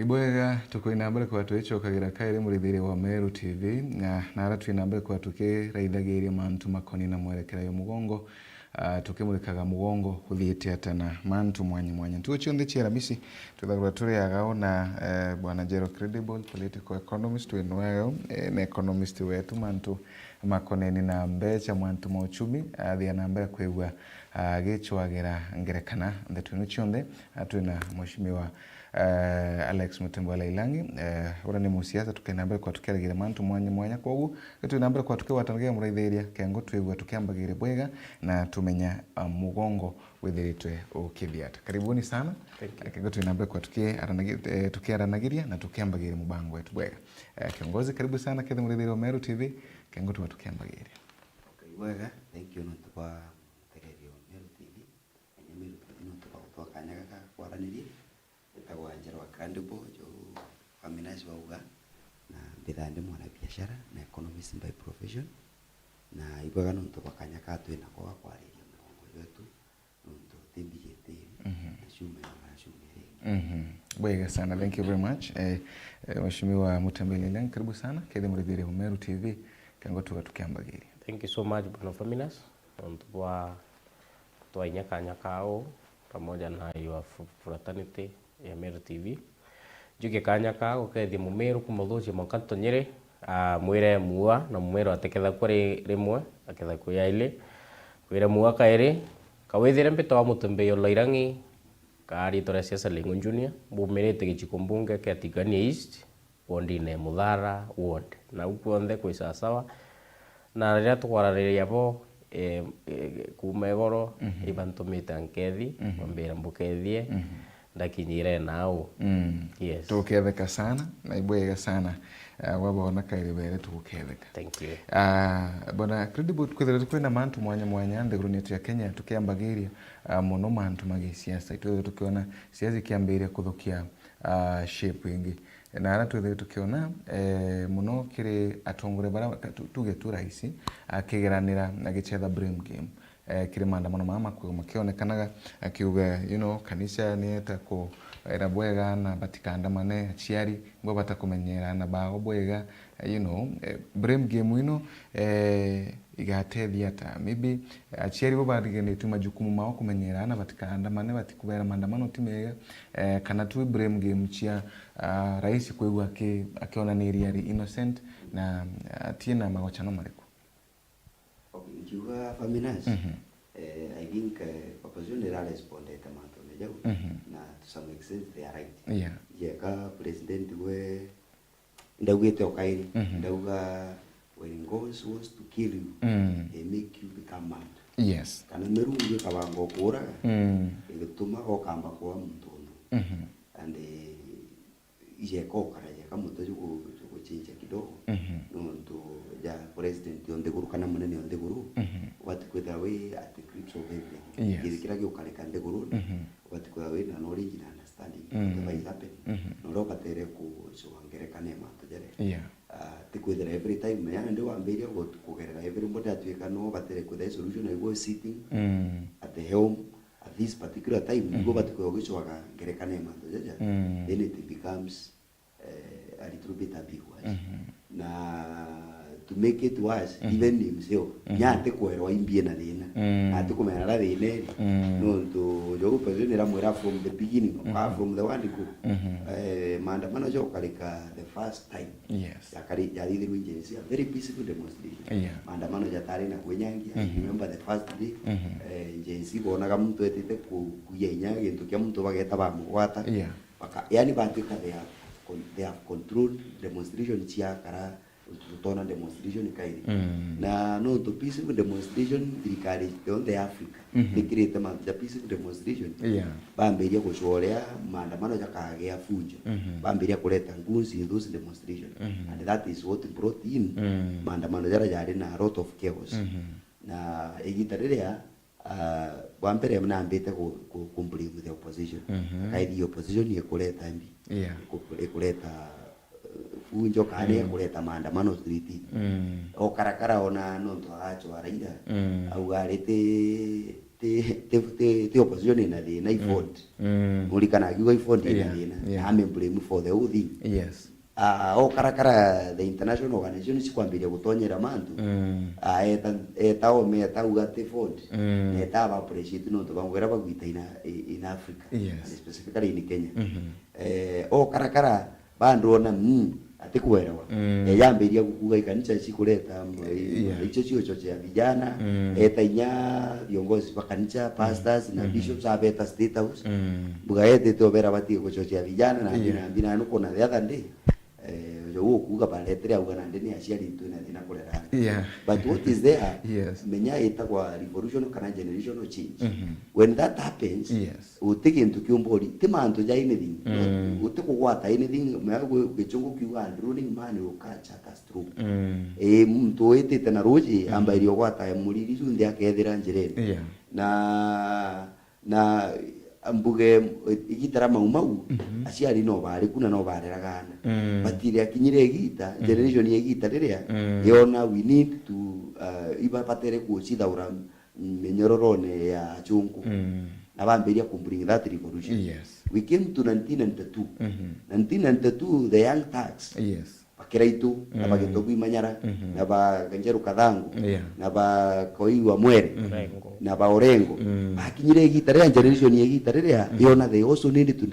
Ibwega tukwina mbere kwa twicokagira kairi murithiri wa Meru TV na ara twina mbere kwa tukiraithagiria mantu makoni na mwerekera yo mugongo tukimurikaga mugongo kuthiite atana mantu mwanya tucho ndi chera misi tuthagura turiaga na bwana Jero Credible political economist wenweo na economist wetu mantu makoneni na mbecha mantu ma uchumi athia na mbere kwigwa gichwagira ngerekana ndetu nuchonde atwina mheshimiwa Alex Mutembo Lailangi ura ni musiasa tukena mbere kwa tukeragira mantu mwanya kogu twina mbere kwa tukiwatangira muraithiria kengo twigwa tukiambagire bwega na tumenya mugongo withiritwe ukithiata. Karibuni sana. Kengo twina mbere kwa tukiaranagiria na tukiambagire mubango wetu bwega. Kiongozi karibu sana kethe muraithiria wa Meru TV kengo tukiambagire. Bwega, thank you not kwa tegerio Meru TV. Meru TV not kwa kanyaga kwaraniria. Etagwa Njero Credible jo feminist wauga na mbithande mwana biashara na economist by profession na ibwaga nonto bakanyaka twina kwa kwariria mugongo wetu nonto timbiyete na shume Bwega sana, thank you very much. Mheshimiwa Mutembo Lailangi karibu sana kethe muraithiria wa Meru TV kengo tukiambagire. Thank you so much bwana feminist nonto kwa nyakao pamoja na your fraternity ya Meru TV juke kanya ka ukethia mumeru kumuthucia mwakanto nyiri mwire muwa na mumeru ateketha kuri rimwe aketha kuya ile kwire muwa kairi kawithire mpito wa Mutembo Lailangi kari tore siasa Lengo Junior bumirite gichiko mbunge kia Tigania East wondine Muthara ward na ukwonde kwi sawa na riria twarariria bo kumegoro ibantumite nkethi mbira mbukethie ndakinyire nao yes tuketheka sana na ibwega sana wabona kairi bere tuketheka. Thank you bwana Credible kwina mantu mwanya ndeguru yetu ya Kenya tukiambagiria muno mantu magisiasa tukiona siasa kiambiria kuthukia shape ingi na ara tukiona muno kiri atongore bara tuge tu raisi akigeranira na gichetha blame game kiri maandamano mama makionekanaga akiuga kanisa ni eta ko era bwega na batikandamane aciari ngo batakumenyera na bago bwega blame game igatethia ta maybe aciari bo barigenetu majukumu mao kumenyera na batikandamane batikubera maandamano timega kana tu blame game chia rais kwegwa akiona ni really innocent na atina magochano mariko. Kiuga feminist I think opposition era responded tamato meja na to some extent they are right. Ka president we ndawete okairi ndauga when God wants to kill you they make you become mad. Yes. Kana merungu kabango kura igituma okamba kwa muntu and ko karaje kamuto juko chinja kidogo nonto ya president yonde guru kana munene yonde guru what could away at the grips of everything kira gyokareka nde guru what could away na knowledge and understanding what is happening no batere ku so ngerekane manto jare tikwethera every time yana ndio amberia kugerera everybody atweka no batere ku the solution I was sitting at the helm at this particular time go batikwe ogichwaga ngerekane manto jaja then it becomes a little bit ambiguous na to make it worse even himself nyate kwerwa imbie na thina ati kumena la thine no to yo person era mwera from the beginning from the one go maandamano jo kalika the first time yakari yalithiru injesi a very peaceful demonstration maandamano jatari na kwenyangia remember the first day injesi bonaga muntu etete kuya inyage gintu kia muntu bageta bamugwata yani batwika they have controlled demonstration chia kara tutona demonstration kairi na no to peaceful demonstration dirikari on the Africa they create the peaceful demonstration bamberia kuchorea maandamano yakagea fujo bamberia kuleta nguzi in those demonstration and that is what brought in maandamano yari na a lot of chaos na igitarerea wampere mnaambite ku blame the opposition kaidi opposition yekuleta mbi kuleta funjo kane kuleta maandamano street o karakara ona no to acho araida au garete the opposition in the night vote ulikana akiwa vote in the I'm blame for the whole thing. Yes. Karakara the international organization sikwambiria gutonyera mantu eta ometa ugate vote eta ba appreciate no to bangwera bagwita in Africa, yes, and specifically in Kenya. Karakara bandona atikuelewa yamberia kukuga ikanisa sikuleta hicho sio cha vijana eta inya viongozi wa kanisa pastors na bishops abeta state house bugaete to vera bati kuchochea vijana na mbina nuko na the other day yo kuga paletre au na ndeni asiali tu na dina kulera. But what is there, yes, menya itakuwa revolution kana generational change. When that happens, yes, utike into kiumbori timanto ja anything utiko kwata anything mego kichungu kiwa running man ukacha castro mtu etete na roji amba irio kwata muriri sunde akethira njireni na ambuge igitara mau aciari no bari kuna no bareragana batire akinyire gita generation ye gita riria yona we need to iba patere kucithaura menyororone ya chungu na bamberia bring that revolution. Yes. We came to 1992. 1992 the young thugs, yes, Bakiraitu na Bagetogu Manyara na ba Ganjeru Kadhangu na ba Koiwa Mwere na ba Orengo bakinyire gitare generation ye gitare yona they also need to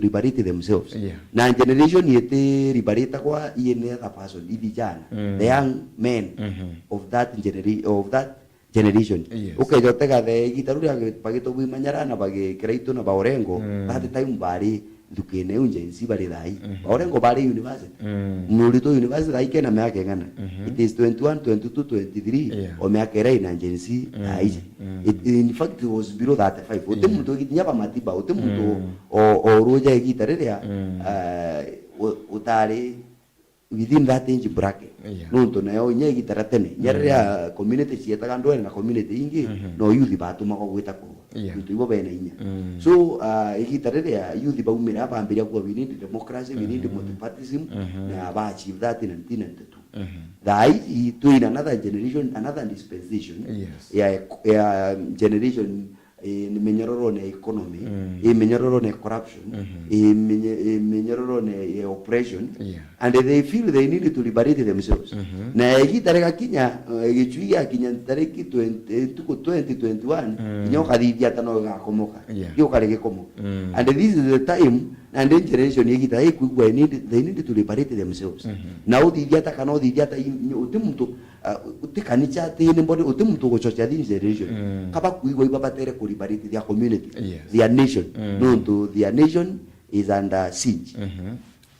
liberate themselves. Na generation yete liberate kwa yene other person vijana the young men of that generation. Okay, jotega the gitaru ya Bagetogu Manyara na Bagekiraitu na ba Orengo that time bari dukene unjensi bari dai Orengo bari university nurito university dai kena me akengana it is 21 22 23 o me akera ina njensi dai in fact it was below that 5 ote muntu ginya ba matiba ote muntu o roja gitarerea utari within that age bracket nunto na yo nye gitara tene nyarea community cietaga ndo na community ingi no youth batuma ko gwita ko ntu ibo bene inya so gitarerea youth baumira bambiria kwa we need democracy, we need multipartyism na ba achieve that in 1992 dai to in another generation, another dispensation ya generation ni menyororo na economy menyororo na corruption menyororo na oppression and they feel they need to liberate themselves na igitareka kinya gichuia kinya tareki 2021 nyoka dhidi atano gakomoka yo karege komo and this is the time and the generation yigita kuigwa they need to liberate themselves now dhidi atakano dhidi ata utimtu utikanicha tini mbodi utimtu gochocha this generation kaba kuigwa ibabatere ku liberate their community their nation no to their nation is under siege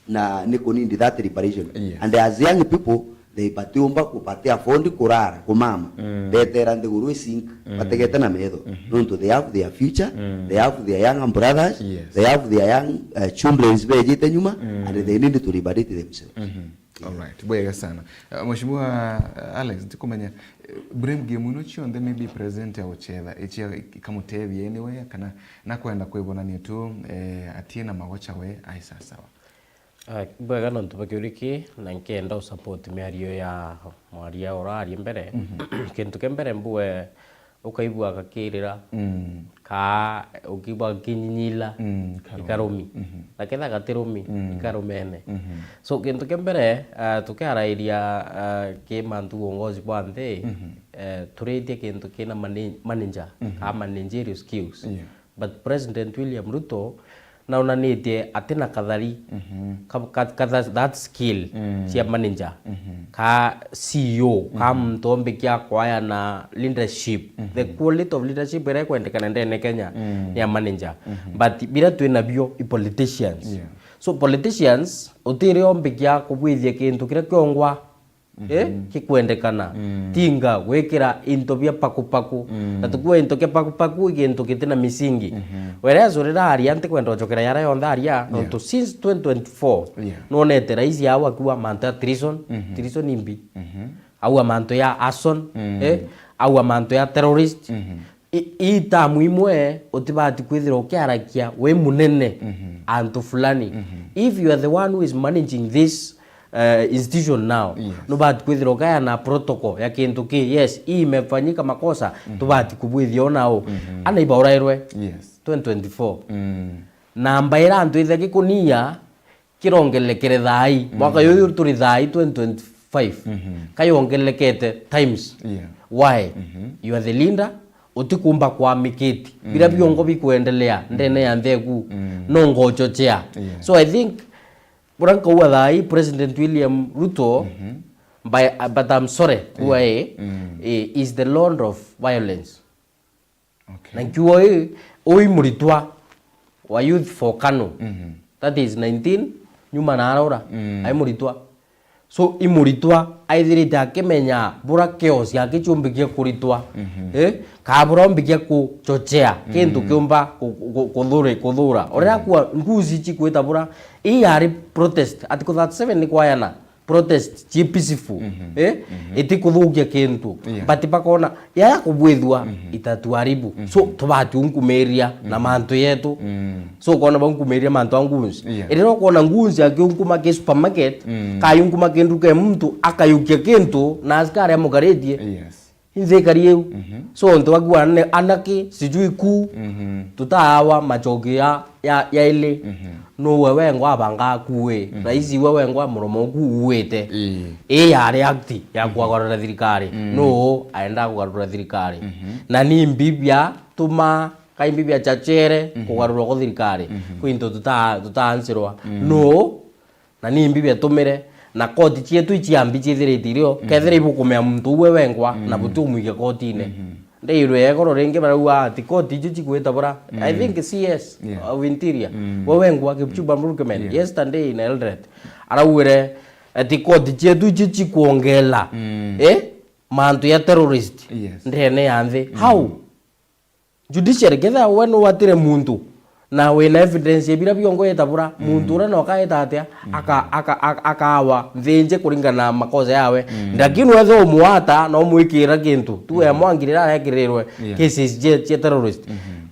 na niko need that liberation and as young people they patiomba kupatia fondi kurara kumama betera ndeguru sink bategeta na medo no to they have their future they have their young brothers they have their young children bejite nyuma and they need to liberate themselves. All right, bwega sana. Mheshimiwa Alex, tikomenya bremge muno chionde maybe present ya ochela ichi kamutevi anyway kana nakwenda kwibona ni tu atie na magocha we ai sawa. Bwega no tubakiuriki na nkenda support miario ya mwaria orari mbere kintu kembere mbue ukaibwa akakirira ka ukibwa kinyinyila ikaromi lakini gatiromi ikaromene so kintu kembere tukiarairia ke mantu ongozi bwante turete kintu kina manager ka managerial skills but President William Ruto na unanite atina kadhari that skill cia manager ka CEO ka mtombe kia kwaya na leadership the quality of leadership ere kwendekana ndene Kenya ya manager but bila tuena bio politicians so politicians utire ombe kia kubwithia kintu kira kiongwa kikwendekana tinga wekera into bya pakupaku na tukwe into ke pakupaku into kitina misingi whereas urira ari ante kwenda ochokera yara yonda aria to since 2024 no nete raisi yawa kwa manta treason imbi au manto ya arson au manto ya terrorist ita muimwe otibati kwithira ukiarakia we munene antu fulani if you are the one who is managing this institution now no bati kwithiro kaya na protocol ya kintu ki yes hii imefanyika makosa tubati kubwithio nao ana ibaurairwe 2024 namba ira antu ithe gikunia kirongelekere thai mwaka yoyu turi thai 2025 kayongelekete times why you are the leader utikumba kwa miketi bila biongo bikuendelea ndene ya nthegu no ngochochea so I think buranka uwa thai President William Ruto but I'm sorry kuwa is the lord of violence na kiwa oi muritwa wa youth for Kano that is 19 nyuma na arora ai muritwa so imuritwa aithirite akimenya bura chaos yake chumbikie kuritwa kabura mbikie kuchochea kintu kiumba kuthura oria kwa nguzi chikwita bura ari protest ati ku 37 ni kwayana protest chi peaceful iti kuthukia kintu but pakona ya kubwithwa itatuharibu so tubati unkumeria na mantu yetu so kona bankumeria mantu angunzi irero kona ngunzi akiunkuma ke supermarket kayunkuma kintu ke mtu akayukia kintu na askari amugaretie inze karieu so ndo wagwa anaki sijui ku tutawa machoki ya ile no wewe ngwa banga kuwe raisi wewe ngwa muromo kuwete yari acti ya kugarura thirikari no aenda kugarura thirikari na ni mbibia tuma kai mbibia chachere kugarura ko thirikari kwinto tutaanzirwa no na ni mbibia tumire na koti chietu ichiambi chithiritirio kethire ibukumea muntu wewe ngwa na butumwike kotine ndeirwe yegoro ringi barauga ati koti ichi chikwita bora I think CS of Interior wewe ngwa Kipchumba Murkomen yesterday in Eldoret arauire ati koti chietu ichi chikuongela mantu ya terrorist ndene yanthi how judiciary ketha wenu watire muntu na wena evidence yebira biongo yetabura muntu ura no kaeta atia akawa thinje kuringana makosa yawe ndakini wetho umuata no mwikira kintu tu ya mwangirira yakirirwe cases je terrorist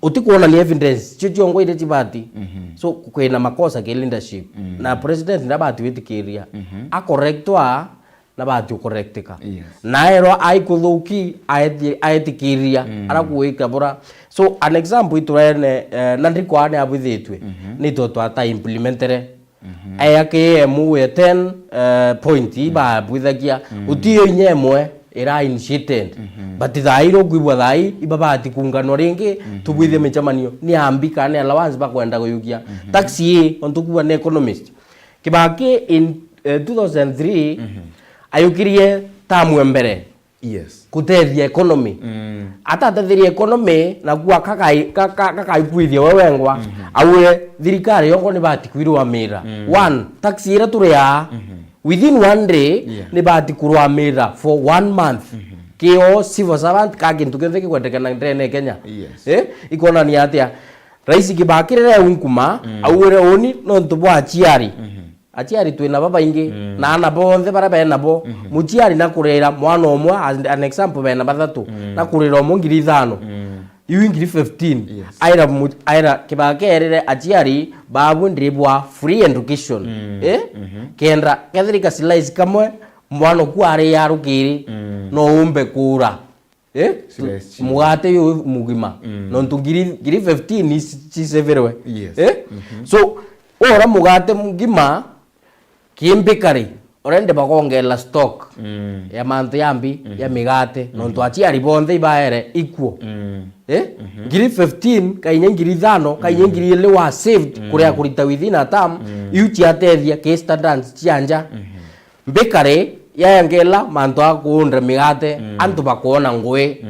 utikuona ni evidence chiongo ite chibati so kwena makosa ke leadership na president ndabati witikiria a correctwa na bati correctika na ero aikuthuki aetikiria arakuika bora so an example iturene nandiko ane abithitwe ni to twata implementere ayake muwe 10 point ba bwithagia utiyo nyemwe era initiated but thairo gwibwa thai ibabati kungano ringi tubwithe michamanio ni ambika ne allowance ba kwenda kuyukia taxi ontukuwa ne economist Kibaki in 2003 ayukirie tamu mbere kuteria economy ata tetheria economy na kuwa kakaikuithia wewe ngwa awe thirikari yongo ni bati kwirwa mira one taxi ira turia within one day ni bati kurwa mira for 1 month kio civil servant kagintu kethe kwendekana ndene Kenya ikona ni atia rais Kibaki rere unkuma awere oni no ntubwa achiari twina baba ingi na ana bonthe bara bena bo muchiari na kurera mwana omwe an example bena bathatu na kurera omo 5,000 iwi 15 aira Kibaki erere achiari babu ndibwa free education kendra kethirika slice kamwe mwana kwari yarukiri no umbe kura mugate yu mugima no ntugiri 15 chiseverwe so ora mugate mugima kimbikari orende bakongela stock ya mantu yambi ya migate no twachiari bonthe ibaere ikuo ngiri 15 kainye ngiri 5 kainye ngiri ile wa saved kuria kurita within a term iuchi atethia ke standards chianja mbikari yangela mantu akundra migate antu bakona ngwe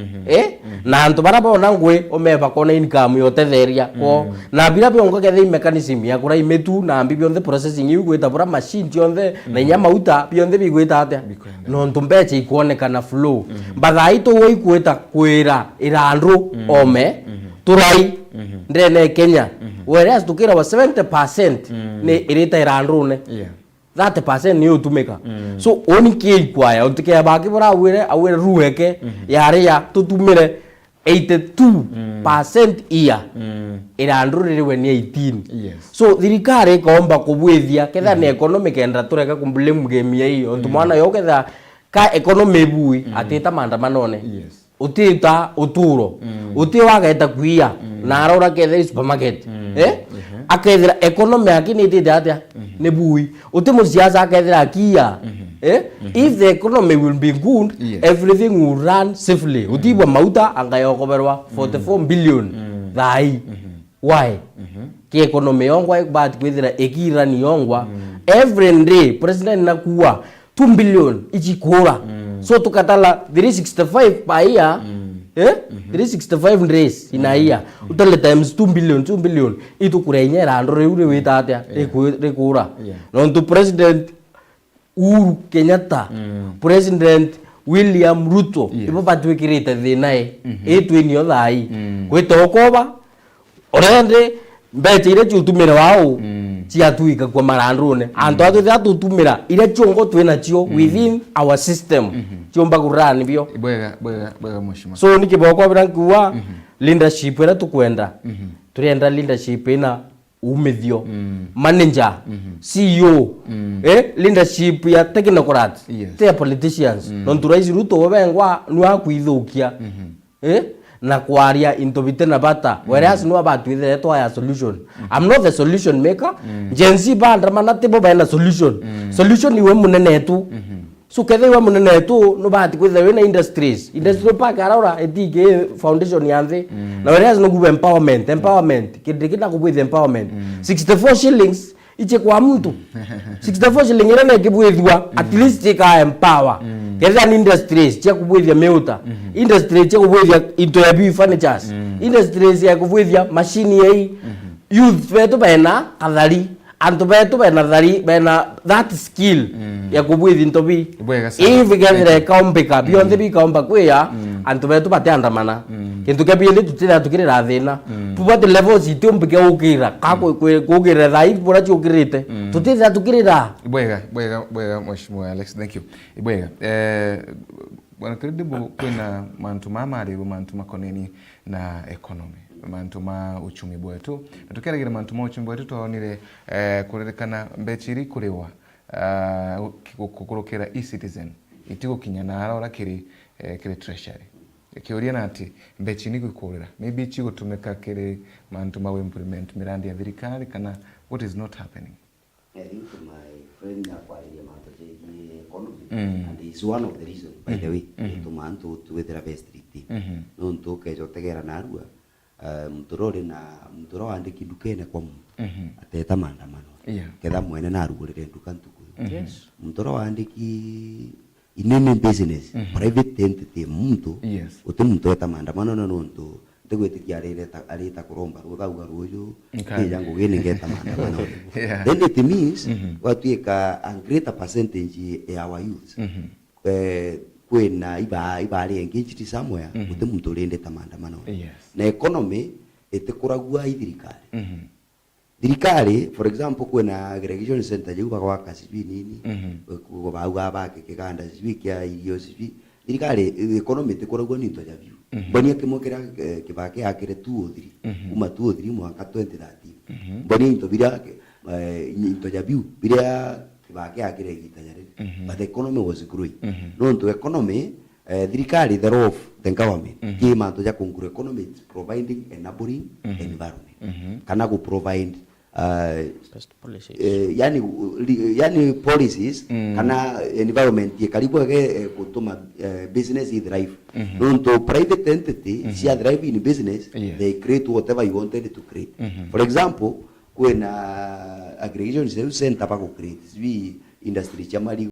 na antu barabona ngwe omeba kona income yotetheria ko na bila biongo kethe mechanism ya kura imetu na ambi bionde processing igweta bura machine tionde na nyama uta bionde bigweta atia no ntumbeche ikuonekana flow batha ito wo ikweta kwira irandru ome turai ndene Kenya whereas tukira wa 70% ni irita irandru ne 30% ni utumika so oni ke ikwaya utike baki bora awire ruheke yare ya tutumire 82% iya iranduririwe ni 18. Yes. So thirikari ikaomba kubwithia ketha ni economic enda tureka kumblame game ya hiyo ntu mwana yo ketha ka economy bui atita maandamanone. Yes. Utita uturo uti wageta kuia na arora ketha supermarket akethira economy akini itite atia ni bui uti musiasa akethira akia if the economy will be good, everything will run safely. Utibwa mauta angayokoberwa 44 billion thai. Why? Ki economy yongwa but kwithira ekirani yongwa every day president nakuwa 2 billion ichikura. So tukatala 365 per year 365 days in a year utale times 2 billion itukurenyera ndore ure wita atia rekura nontu president Uhuru Kenyatta president William Ruto ibo batwikirite thinae etweni othai gwitokoba orende mbeche ire chutumira wao ciatuika kwa marandune anto atu tutumira ire chongo twena cio within our system ciomba kurani bio bwega mheshimiwa. So nikiboko birankuwa leadership era tukwenda turienda leadership ina umithio manager CEO leadership ya technocrats te politicians non turaisi Ruto wabengwa nwa kuithukia na kwaria into bitena bata whereas no about with the to solution. I'm not the solution maker. Gen Z band manate bo ba na solution iwe munene tu so kethe iwe munene tu no bati with the industry park araura etige foundation yanthe na whereas no gube empowerment kidikina kubwe empowerment 64 shillings iche kwa mtu 64 shilling ira na kibwethwa at least ika empower ketha ni industries cha kubwethia meuta industry cha kubwethia into ya be furnitures industries ya kubwethia machine yei youth betu bena kathari antu betu bena thari bena that skill ya kubwethia into bi if gethere kaombeka beyond the kaomba kwea antu betu bateandamana kintu kebili tutira tukirira thina pubate levels itombeke ukira kako kugire thai bora chukirite tutira tukirira bwega mheshimiwa Alex, thank you. Bwega bwana Credible kwena mantu mamari mantu makoneni na economy mantu ma uchumi bwetu tukeragira mantu ma uchumi bwetu twonire kurerekana mbechiri kuriwa kukurukira e-citizen itigo kinyana arora kiri treasury kiuria nati mbechi ni gukurira maybe chi gutumeka kiri mantu ma implement mirandi ya thirikari kana what is not happening. I think my friend akwaria mantu je economy and is one of the reasons by the way to mantu to wethera best street no nto kejo tegera narua mturore na mturo andiki dukene kwa ateta maandamano ketha mwene narugurire nduka ntuku mturo andiki inene business private entity muntu uti muntu eta maandamano no nto tegwetikia areta kuromba ruthauga ruyu yangu gene ngeta maandamano then it means what we a greater percentage ya our youth kwena ibari engaged somewhere uti muntu rende ta maandamano na economy etekuragua ithirikari thirikari for example kwena aggregation center je kwa kasibini nini ko bauga bake kiganda zibikia irio zibi thirikari economy etekuragua ni to javyu bani akimokera kibake akire 203 uma 203 mwaka 2013 bani into birake into javyu biria kibake akire gitanyare but the economy was growing no to economy thirikari the role of the government kima to ja kunguru economy providing enabling environment kana ku provide policies yani policies kana environment ye karibu ke kutuma business is thrive no to private entity si thrive in business they create whatever you wanted to create for example when aggregation center pa ku create industry chamali